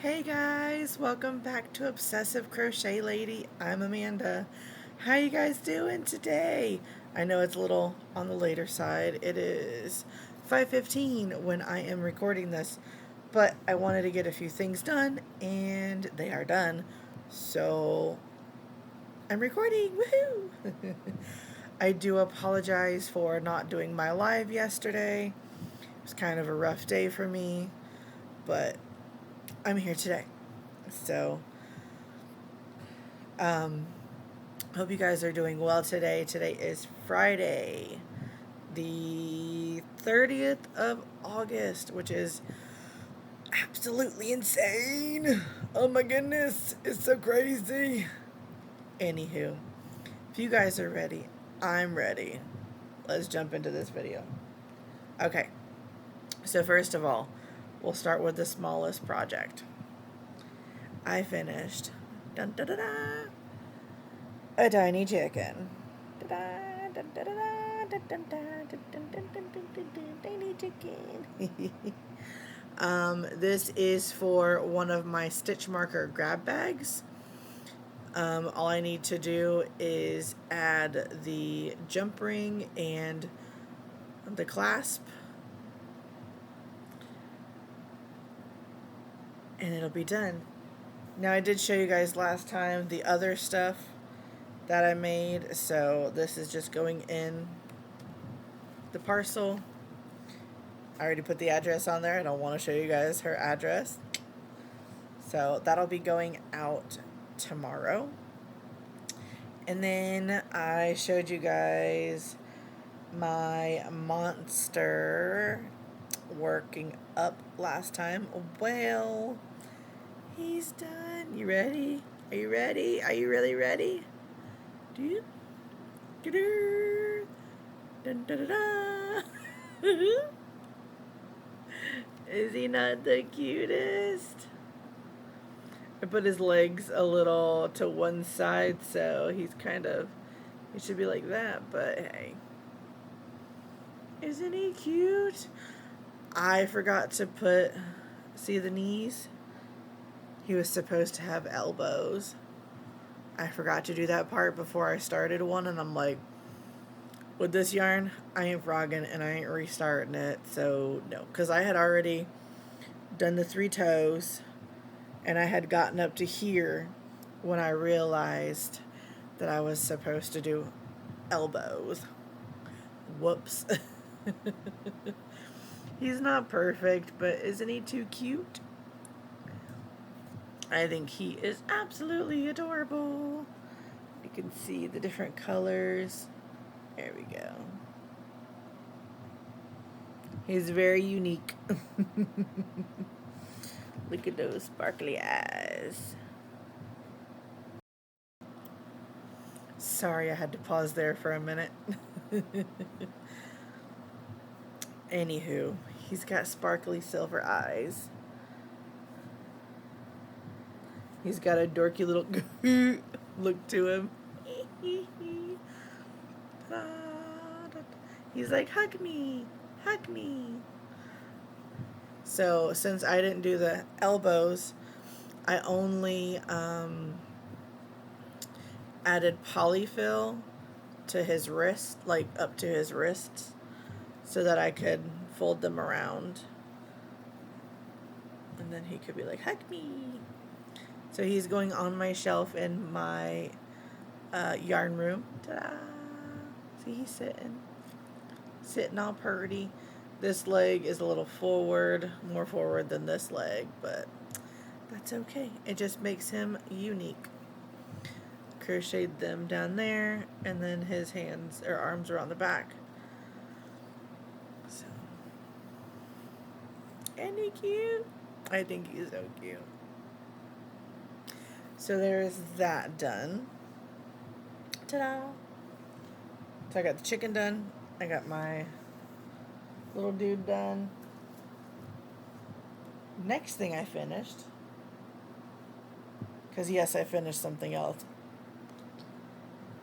Hey guys, welcome back to Obsessive Crochet Lady. I'm Amanda. How you guys doing today? I know it's a little on the later side. It is 5:15 when I am recording this, but I wanted to get a few things done and they are done. So I'm recording. Woohoo! I do apologize for not doing my live yesterday. It was kind of a rough day for me, but I'm here today. So, hope you guys are doing well today. Today is Friday, the 30th of August, which is absolutely insane. Oh my goodness, it's so crazy. Anywho, if you guys are ready, I'm ready. Let's jump into this video. Okay, so first of all, we'll start with the smallest project. I finished a tiny chicken. Tiny chicken. This is for one of my stitch marker grab bags. All I need to do is add the jump ring and the clasp, and it'll be done. Now, I did show you guys last time the other stuff that I made, so this is just going in the parcel. I already put the address on there. I don't want to show you guys her address. So that'll be going out tomorrow. And then I showed you guys my monster working up last time. Well, he's done. You ready? Are you ready? Are you really ready? Dun, da, da, da. Is he not the cutest? I put his legs a little to one side, so he should be like that, but hey. Isn't he cute? I forgot to see the knees? He was supposed to have elbows. I forgot to do that part before I started one, and I'm like, with this yarn, I ain't frogging and I ain't restarting it, so no. Because I had already done the 3 toes, and I had gotten up to here when I realized that I was supposed to do elbows. Whoops. He's not perfect, but isn't he too cute? I think he is absolutely adorable. You can see the different colors. There we go. He's very unique. Look at those sparkly eyes. Sorry, I had to pause there for a minute. Anywho, he's got sparkly silver eyes. He's got a dorky little look to him. He's like, hug me, hug me. So since I didn't do the elbows, I only added polyfill to his wrist, like up to his wrists, so that I could fold them around. And then he could be like, hug me. So he's going on my shelf in my yarn room. Ta-da! See, he's sitting all purty. This leg is a little more forward than this leg, but that's okay. It just makes him unique. Crocheted them down there, and then his arms are on the back. So, isn't he cute? I think he's so cute. So there's that done. Ta-da! So I got the chicken done. I got my little dude done. Next thing I finished, because yes, I finished something else.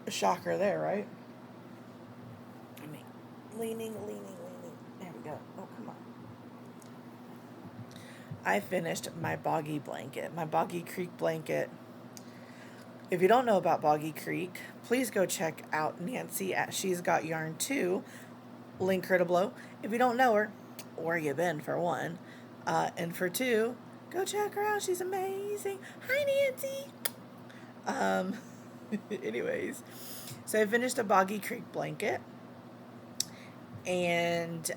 A shocker there, right? I mean, leaning. There we go. Oh, come on. I finished my Boggy Blanket, my Boggy Creek blanket. If you don't know about Boggy Creek, please go check out Nancy at She's Got Yarn 2. Link her to below. If you don't know her, where you been for one, and for two, go check her out. She's amazing. Hi, Nancy. Um, anyways, so I finished a Boggy Creek blanket, and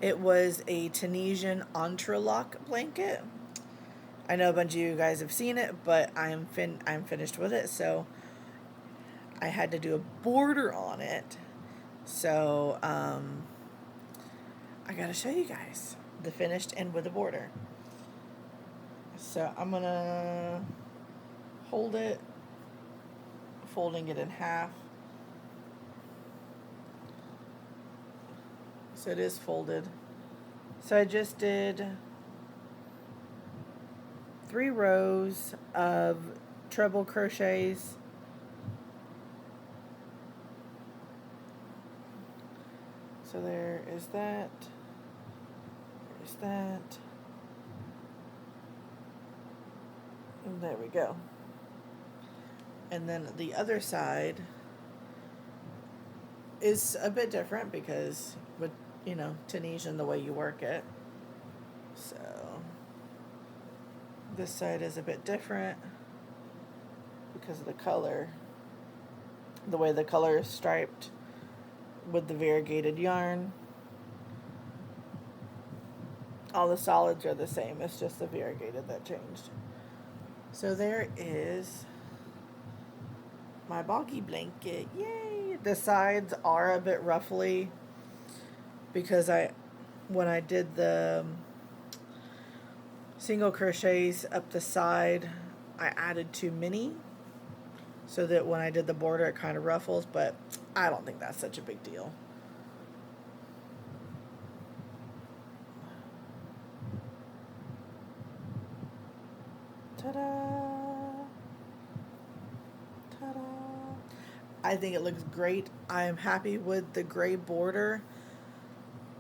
it was a Tunisian entrelac blanket. I know a bunch of you guys have seen it, but I'm finished with it, so I had to do a border on it. So I gotta show you guys the finished and with the border. So I'm gonna hold it, folding it in half. So it is folded. So I just did 3 rows of treble crochets. So there is that. There's that. And there we go. And then the other side is a bit different because with, Tunisian, the way you work it. So this side is a bit different because of the color. The way the color is striped with the variegated yarn. All the solids are the same. It's just the variegated that changed. So there is my Boggy Blanket. Yay! The sides are a bit ruffly because when I did the single crochets up the side, I added too many so that when I did the border it kind of ruffles, but I don't think that's such a big deal. Ta-da! Ta-da! I think it looks great. I am happy with the gray border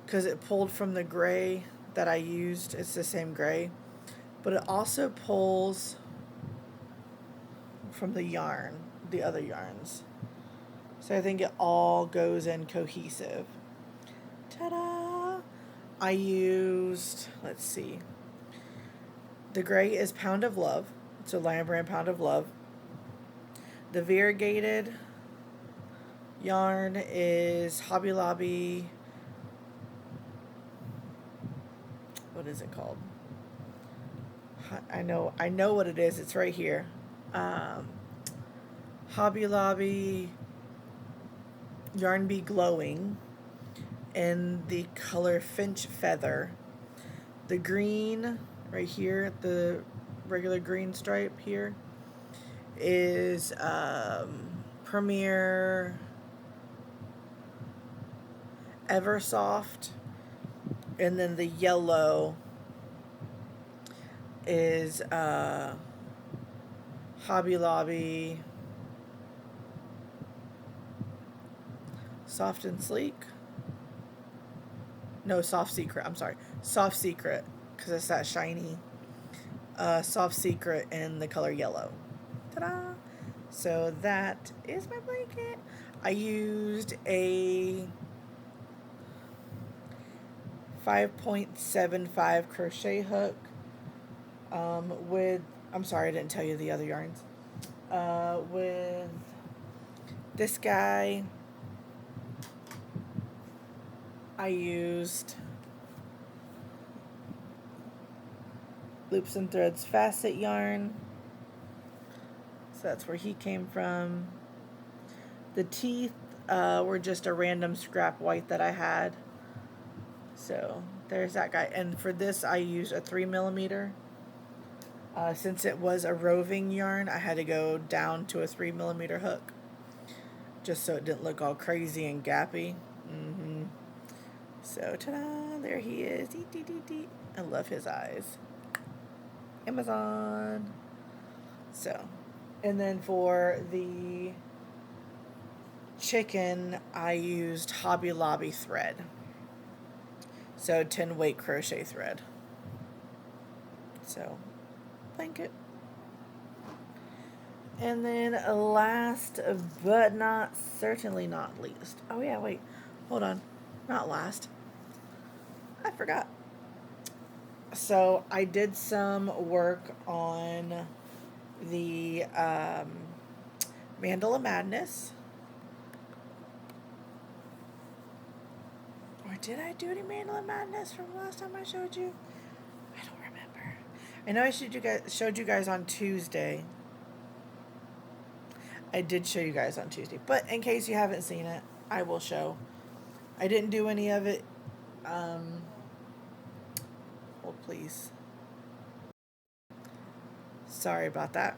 because it pulled from the gray that I used. It's the same gray, but it also pulls from the yarn, the other yarns. So I think it all goes in cohesive. Ta-da! I used, let's see, the gray is Pound of Love. It's a Lion Brand Pound of Love. The variegated yarn is Hobby Lobby. What is it called? I know what it is. It's right here. Hobby Lobby Yarn Bee Glowing in the color Finch Feather. The green right here, the regular green stripe here, is Premier Eversoft, and then the yellow is Hobby Lobby Soft and Sleek. No, Soft Secret. I'm sorry, Soft Secret, because it's that shiny Soft Secret in the color yellow. Ta-da! So that is my blanket. I used a 5.75 crochet hook with, I'm sorry I didn't tell you the other yarns, with this guy I used Loops and Threads Facet yarn, so that's where he came from. The teeth were just a random scrap white that I had, so there's that guy. And for this I used a 3mm. Since it was a roving yarn, I had to go down to a 3mm hook just so it didn't look all crazy and gappy. So ta-da, there he is. I love his eyes. Amazon. So, and then for the chicken I used Hobby Lobby thread, so 10 weight crochet thread. So, blanket. And then last but certainly not least. Oh yeah, wait. Hold on. Not last. I forgot. So I did some work on the Mandela Madness. Or did I do any Mandela Madness from last time I showed you? I don't remember. I know I showed you guys on Tuesday. I did show you guys on Tuesday, but in case you haven't seen it, I will show. I didn't do any of it. Hold please. Sorry about that.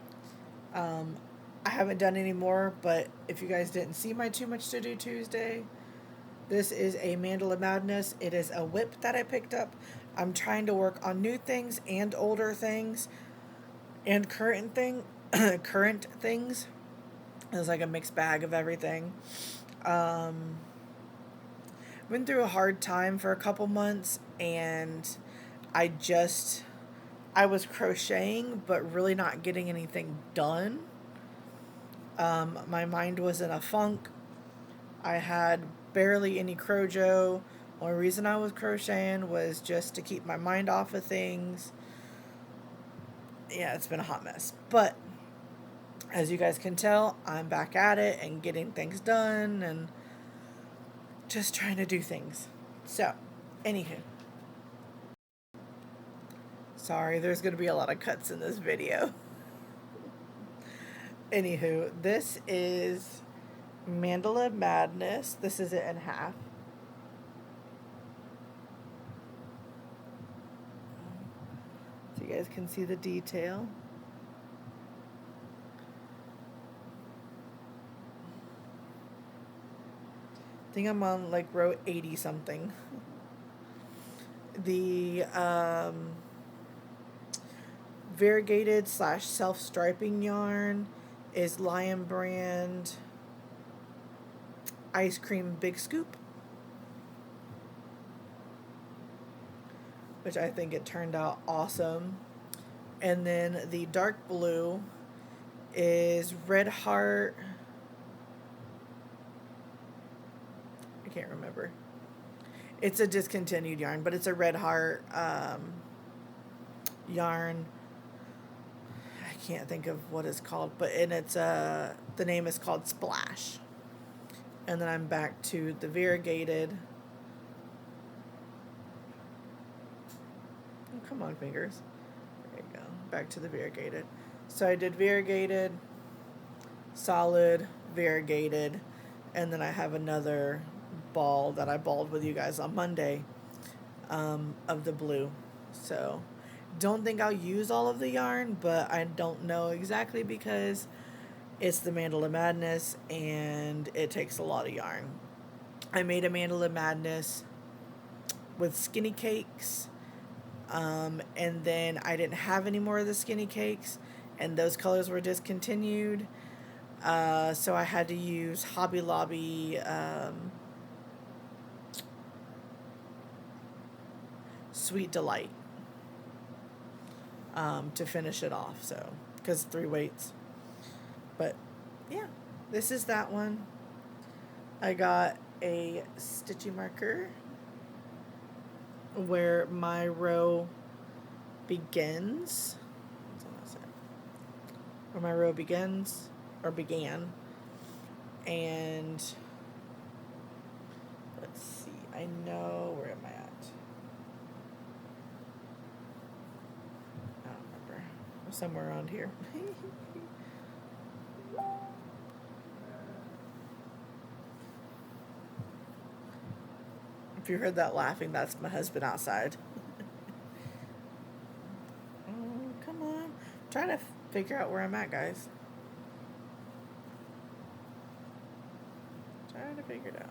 I haven't done any more, but if you guys didn't see my Too Much to Do Tuesday, this is a Mandela Madness. It is a whip that I picked up. I'm trying to work on new things and older things and current things. It's like a mixed bag of everything. Went through a hard time for a couple months, and I was crocheting but really not getting anything done. My mind was in a funk. I had barely any crojo. Only reason I was crocheting was just to keep my mind off of things. Yeah, it's been a hot mess. But as you guys can tell, I'm back at it and getting things done and just trying to do things. So, anywho. Sorry, there's going to be a lot of cuts in this video. Anywho, this is Mandela Madness. This is it in half. So you guys can see the detail. I think I'm on like row 80 something. The variegated / self-striping yarn is Lion Brand Ice Cream Big Scoop, which I think it turned out awesome. And then the dark blue is Red Heart. I can't remember. It's a discontinued yarn, but it's a Red Heart yarn. I can't think of what it's called, but the name is called Splash. And then I'm back to the variegated. Oh, come on, fingers. There you go. Back to the variegated. So I did variegated, solid, variegated, and then I have another ball that I balled with you guys on Monday of the blue. So don't think I'll use all of the yarn, but I don't know exactly because it's the Mandela Madness and it takes a lot of yarn. I made a Mandela Madness with skinny cakes, and then I didn't have any more of the skinny cakes, and those colors were discontinued. So I had to use Hobby Lobby Sweet Delight to finish it off. So, because 3 weights. But yeah, this is that one. I got a stitchy marker where my row begins. Where my row begins or began. And let's see, I know, where am I at? I don't remember. Somewhere around here. If you heard that laughing, that's my husband outside. Oh, come on. I'm trying to figure out where I'm at, guys. Trying to figure it out.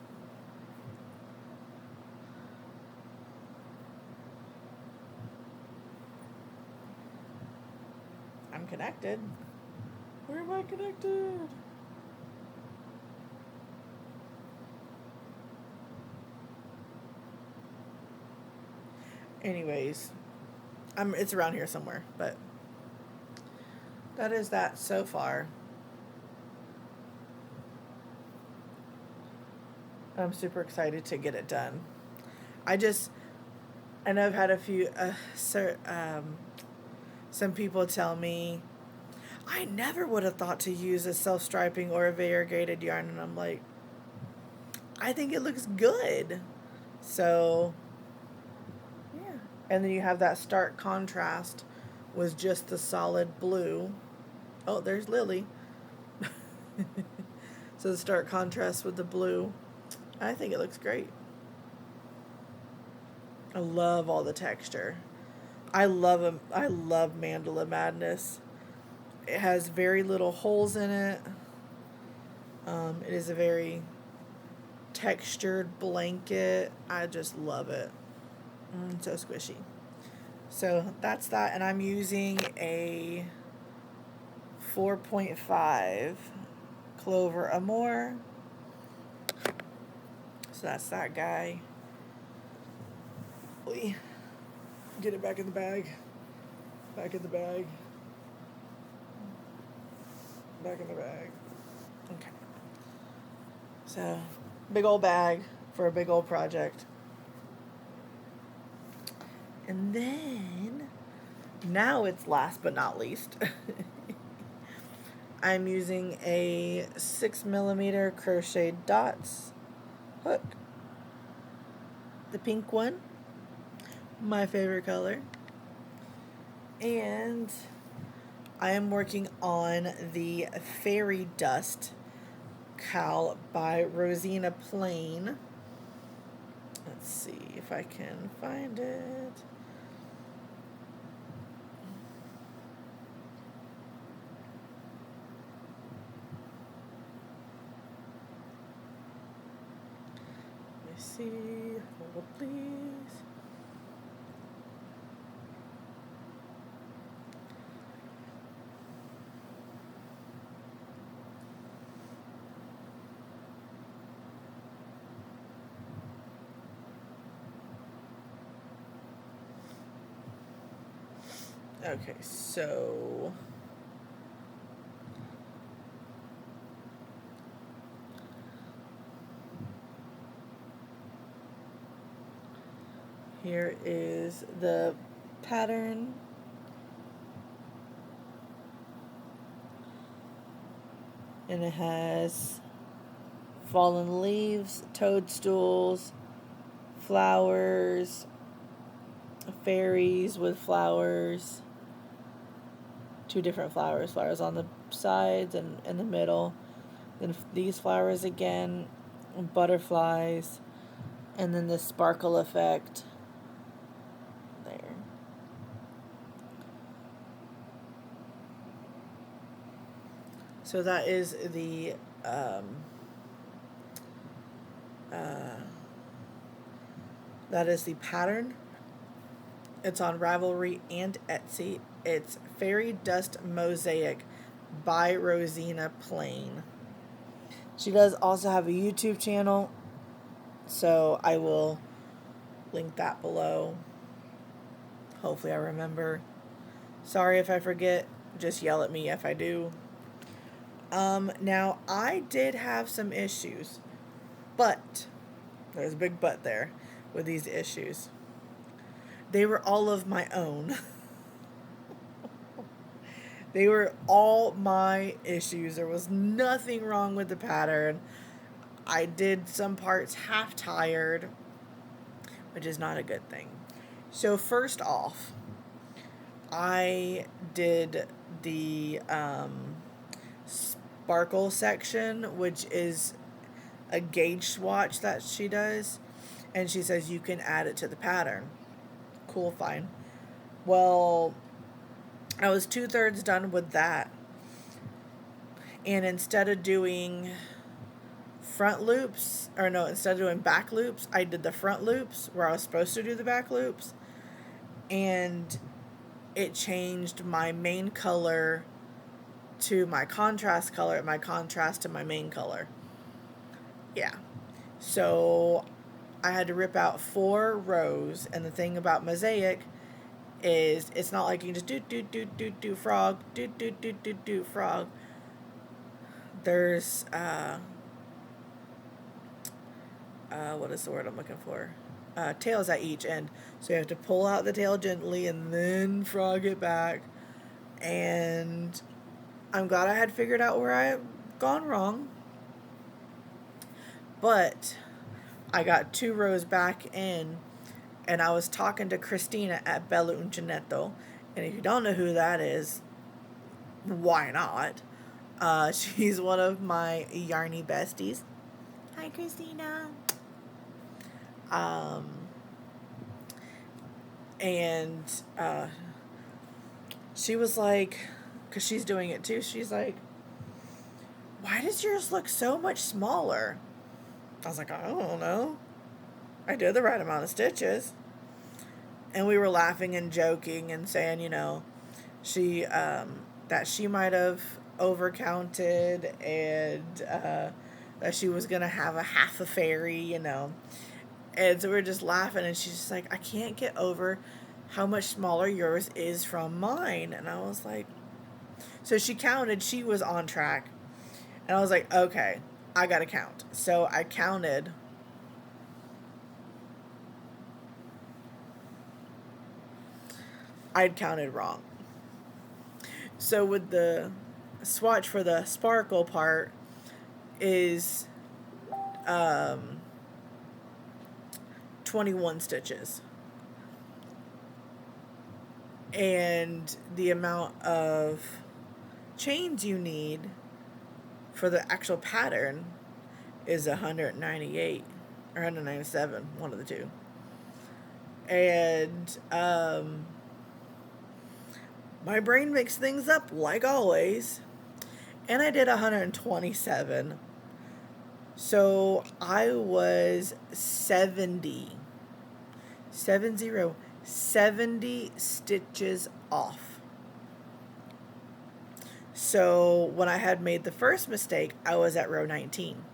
I'm connected. Where am I connected? Anyways, It's around here somewhere, but that is that so far. I'm super excited to get it done. I just, I know I've had a few, some people tell me, I never would have thought to use a self-striping or a variegated yarn, and I'm like, I think it looks good. So, yeah. And then you have that stark contrast with just the solid blue. Oh, there's Lily. So the stark contrast with the blue. I think it looks great. I love all the texture. I love them. I love Mandela Madness. It has very little holes in it. It is a very textured blanket. I just love it. So squishy. So that's that, and I'm using a 4.5 Clover Amore. So that's that guy. Get it back in the bag. Back in the bag. Back in the bag. Okay. So, big old bag for a big old project. And then, now it's last but not least. I'm using a 6mm crocheted dots hook. The pink one. My favorite color. And I am working on the Fairy Dust cowl by Rosina Plain. Let's see if I can find it. Let me see. Hold, please. Okay, so here is the pattern. And it has fallen leaves, toadstools, flowers, fairies with flowers, two different flowers on the sides and in the middle, then these flowers again, butterflies, and then the sparkle effect there. So that is the pattern. It's on Ravelry and Etsy. It's Fairy Dust Mosaic by Rosina Plain. She does also have a YouTube channel, so I will link that below. Hopefully I remember. Sorry if I forget. Just yell at me if I do. Now, I did have some issues, but there's a big but there with these issues. They were all of my own. They were all my issues. There was nothing wrong with the pattern. I did some parts half tired, which is not a good thing. So first off, I did the sparkle section, which is a gauge swatch that she does, and she says you can add it to the pattern. Cool, fine. Well, I was 2/3 done with that, and instead of doing instead of doing back loops, I did the front loops where I was supposed to do the back loops, and it changed my main color to my contrast color, and my contrast to my main color. Yeah. So I had to rip out 4 rows, and the thing about Mosaic is it's not like you can just do frog, do frog. There's what is the word I'm looking for? Tails at each end. So you have to pull out the tail gently and then frog it back. And I'm glad I had figured out where I had gone wrong. But I got 2 rows back in, and I was talking to Christina at Bello Uncinetto. And if you don't know who that is, why not? She's one of my yarny besties. Hi, Christina. And she was like, because she's doing it too, she's like, why does yours look so much smaller? I was like, I don't know. I did the right amount of stitches. And we were laughing and joking and saying, she that she might have overcounted and that she was gonna have a half a fairy, And so we were just laughing, and she's just like, I can't get over how much smaller yours is from mine. And I was like, so she counted, she was on track. And I was like, okay, I gotta count. So I counted. I'd counted wrong. So with the swatch for the sparkle part is 21 stitches. And the amount of chains you need for the actual pattern is 198 or 197, one of the two. And my brain mixed things up like always, and I did 127. So I was 70 stitches off. So when I had made the first mistake, I was at row 19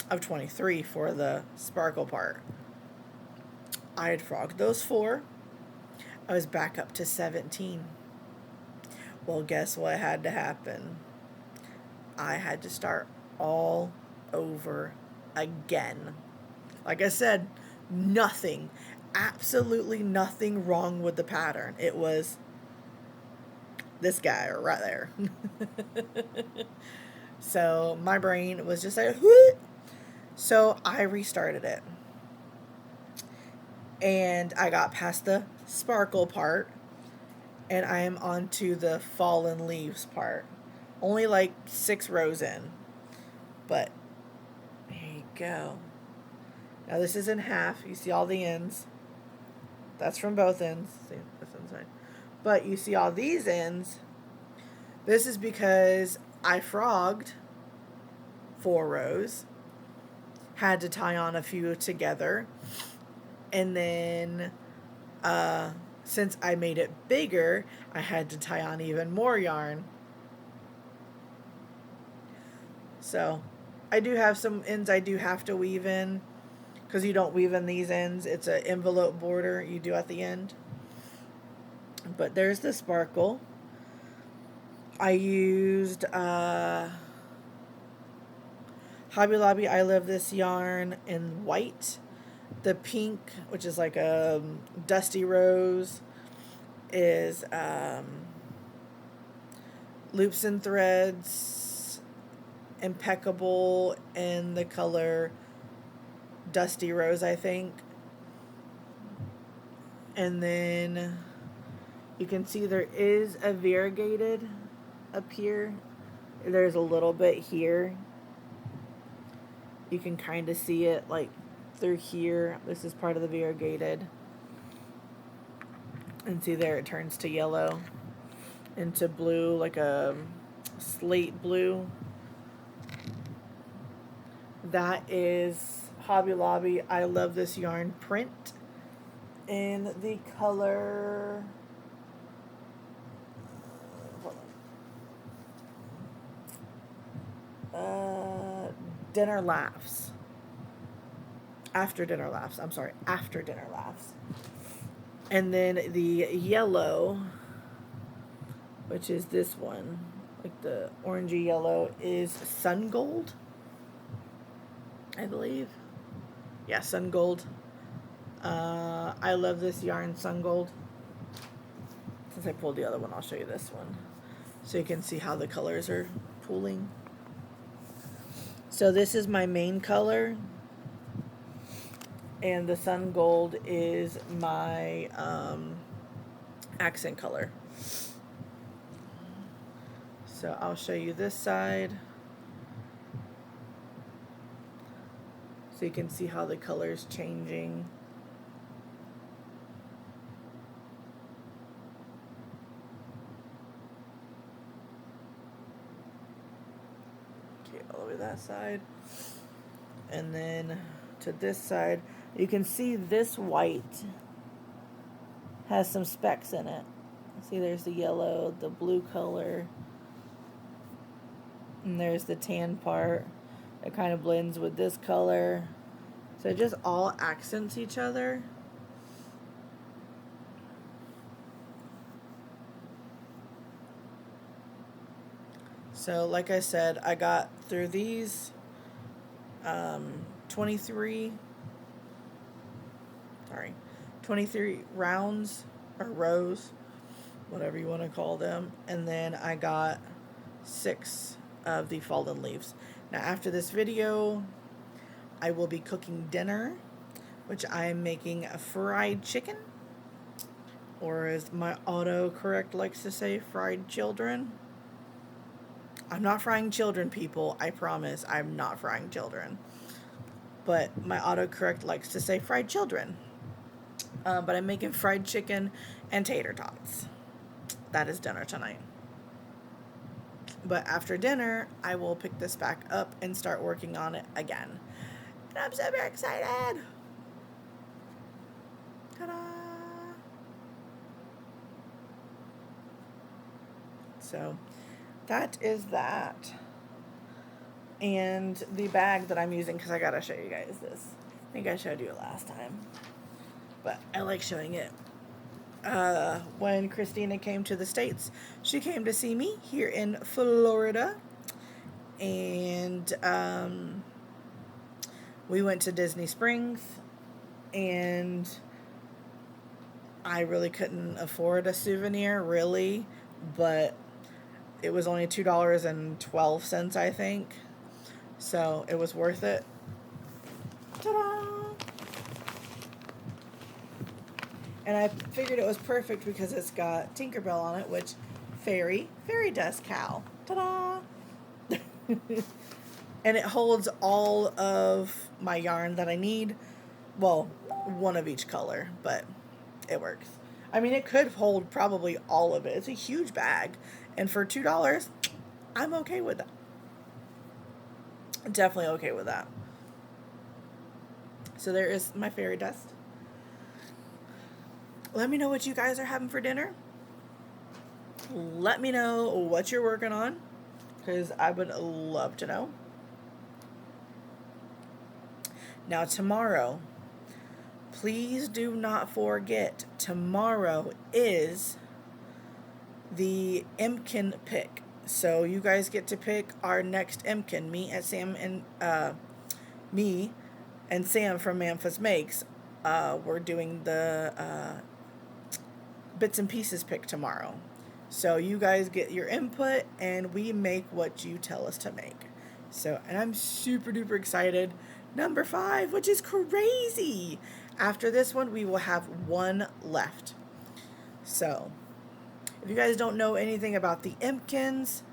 of 23 for the sparkle part. I had frogged those 4. I was back up to 17. Well, guess what had to happen? I had to start all over again. Like I said, nothing, absolutely nothing wrong with the pattern. It was this guy right there. So my brain was just like, whoop. So I restarted it. And I got past the sparkle part, and I am on to the fallen leaves part. Only like 6 rows in. But there you go. Now this is in half. You see all the ends. That's from both ends. See, this inside. But you see all these ends. This is because I frogged 4 rows. Had to tie on a few together. And then since I made it bigger, I had to tie on even more yarn. So I do have some ends I do have to weave in, because you don't weave in these ends. It's an envelope border you do at the end. But there's the sparkle. I used Hobby Lobby I Love This yarn in white. The pink, which is like a dusty rose, is Loops and Threads Impeccable in the color Dusty Rose, I think. And then you can see there is a variegated up here. There's a little bit here. You can kind of see it like through here. This is part of the variegated. And see there, it turns to yellow, into blue, like a slate blue. That is Hobby Lobby I Love This Yarn print in the color Dinner Laughs. After Dinner Laughs. I'm sorry, After Dinner Laughs. And then the yellow, which is this one, like the orangey yellow, is sun gold, I believe. Yeah, sun gold. I love this yarn, sun gold. Since I pulled the other one, I'll show you this one, so you can see how the colors are pooling. So this is my main color, and the sun gold is my accent color. So I'll show you this side, so you can see how the color's changing. Okay, all the way that side. And then to this side, you can see this white has some specks in it. See, there's the yellow, the blue color, and there's the tan part. It kind of blends with this color. So it just all accents each other. So like I said, I got through these 23 rounds or rows, whatever you want to call them, and then I got 6 of the fallen leaves. Now after this video, I will be cooking dinner, which I am making a fried chicken, or as my autocorrect likes to say, fried children. I'm not frying children, people. I promise I'm not frying children. But my autocorrect likes to say fried children. But I'm making fried chicken and tater tots. That is dinner tonight. But after dinner, I will pick this back up and start working on it again. And I'm super excited. Ta-da! So that is that. And the bag that I'm using, because I gotta show you guys this. I think I showed you it last time, but I like showing it. When Christina came to the States, she came to see me here in Florida, and we went to Disney Springs, and I really couldn't afford a souvenir, really, but it was only $2.12, I think, so it was worth it. Ta-da! And I figured it was perfect because it's got Tinkerbell on it, which fairy dust cow. Ta-da! And it holds all of my yarn that I need. Well, one of each color, but it works. I mean, it could hold probably all of it. It's a huge bag. And for $2, I'm okay with that. Definitely okay with that. So there is my fairy dust. Let me know what you guys are having for dinner. Let me know what you're working on, because I would love to know. Now tomorrow, please do not forget, tomorrow is the Emkin pick. So you guys get to pick our next Emkin. Me and Sam from Memphis Makes. We're doing the bits and pieces pick tomorrow. So you guys get your input and we make what you tell us to make. So, and I'm super duper excited. Number 5, which is crazy. After this one, we will have one left. So, if you guys don't know anything about the Emkins,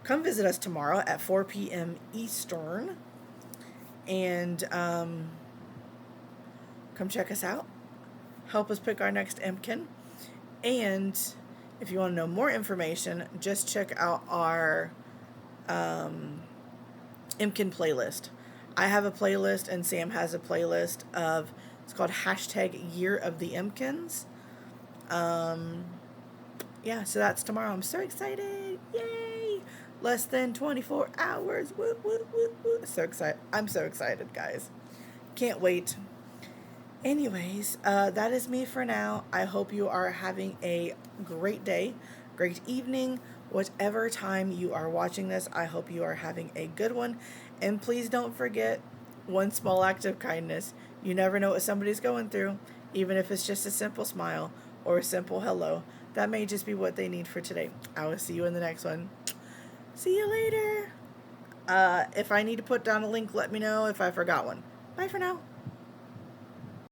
come visit us tomorrow at 4 p.m. Eastern. And come check us out. Help us pick our next Emkin. And if you want to know more information, just check out our Emkin playlist. I have a playlist and Sam has a playlist of, it's called #Year of the Emkins. Yeah, so that's tomorrow. I'm so excited. Yay! Less than 24 hours. Woo, woo, woo, woo. So excited. I'm so excited, guys. Can't wait. Anyways, that is me for now. I hope you are having a great day, great evening, whatever time you are watching this. I hope you are having a good one. And please don't forget one small act of kindness. You never know what somebody's going through, even if it's just a simple smile or a simple hello. That may just be what they need for today. I will see you in the next one. See you later. If I need to put down a link, let me know if I forgot one. Bye for now.